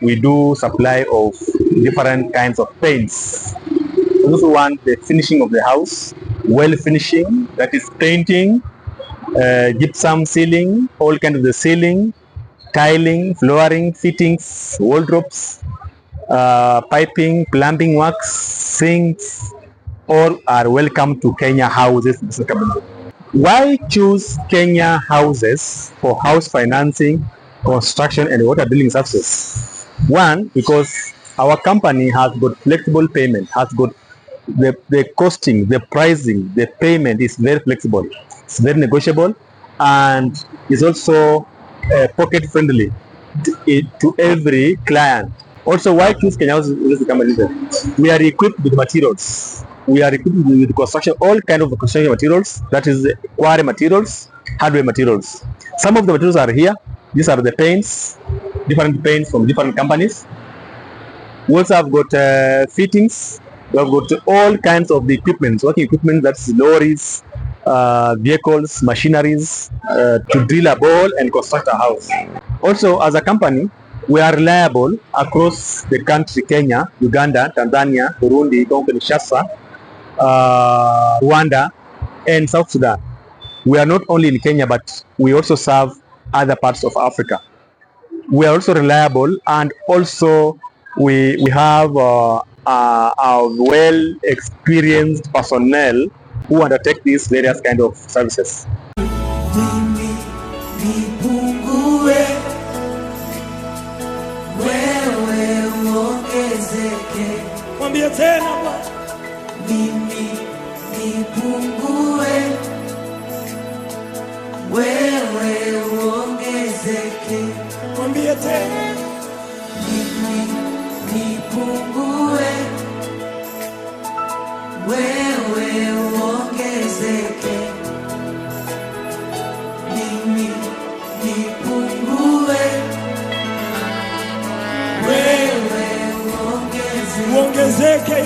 we do supply of different kinds of paints. For those who want the finishing of the house, well finishing, that is painting, gypsum ceiling, all kinds of the ceiling, tiling, flooring, fittings, wardrobes, piping, plumbing works, sinks, all are welcome to Kenya Houses. Why choose Kenya Houses for house financing, construction and water billing services? One, because our company has got flexible payment, has got the costing, the pricing, the payment is very flexible. It's very negotiable and is also pocket friendly to every client. Also, why choose Kenya Houses company? We are equipped with materials. We are equipped with construction, all kind of construction materials. That is quarry materials, hardware materials. Some of the materials are here. These are the paints, different paints from different companies. We also have got fittings. We have got all kinds of the equipment, working equipment, that's lorries, vehicles, machineries to drill a bore and construct a house. Also, as a company, we are reliable across the country, Kenya, Uganda, Tanzania, Burundi, Congo Kinshasa, Rwanda, and South Sudan. We are not only in Kenya, but we also serve other parts of Africa. We are also reliable, and also we have a well-experienced personnel who undertake these various kind of services. Mwambie tena Bwana, mimi nipungue, wewe uongezeke. Mwambie tena, mimi nipungue, wewe uongezeke. Mimi nipungue, wewe uongezeke.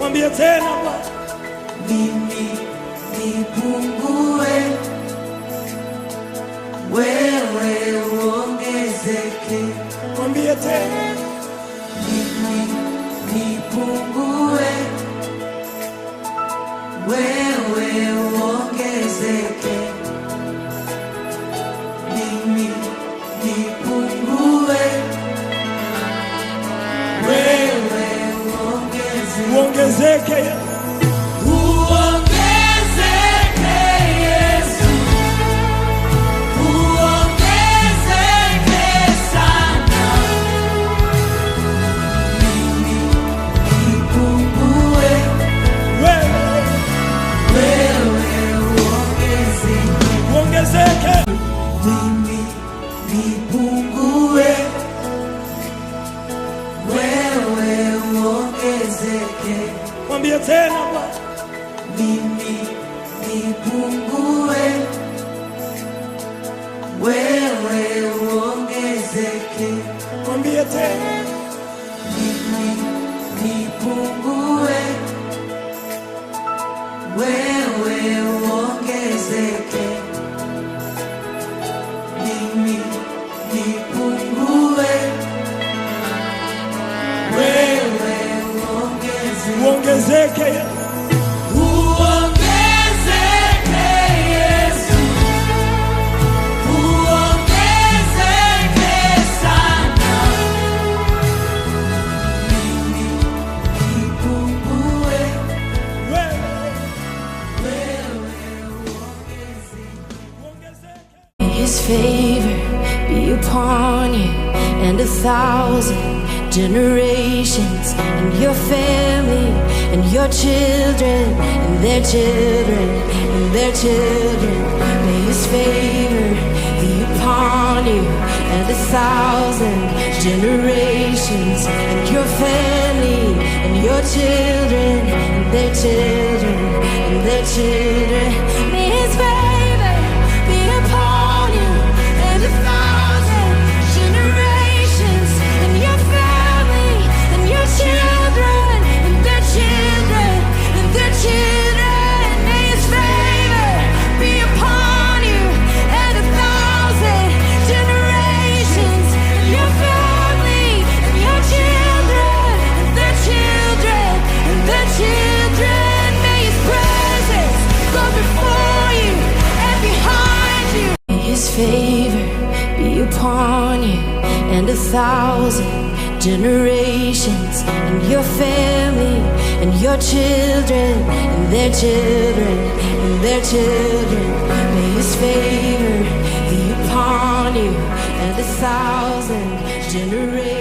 Mwambie tena Bwana, mimi nipungue, wewe uongezeke. Mwambie tena, mimi nipungue, wewe uongezeke. Mimi nipungue, wewe uongezeke. Uongezeke Yesu, uongezeke sana. Mimi nipungue, wewe uongezeke. Mimi nipungue, wewe uongezeke. Mwambie tena Bwana, mimi nipungue, wewe uongezeke. Mwambie tena, mimi nipungue, wewe uongezeke. Mimi nipungue, wewe uongezeke. Uongezeke Yesu, uongezeke sana. Mimi nipungue, wewe uongezeke. His favor be upon you and 1,000 generations, and your family, and your children, and their children, and their children. May His favor be upon you and 1,000 generations, and your family, and your children, and their children, and their children. May His favor be upon you, and 1,000 generations, and your family, and your children, and their children, and their children. May His favor be upon you, and 1,000 generations, and your family, and your children, and their children, and their children. May His presence go before you and behind you. May His favor be upon you, and 1,000 generations, and your family, and your children, and their children, and their children. May His favor be upon you, and 1,000 generations.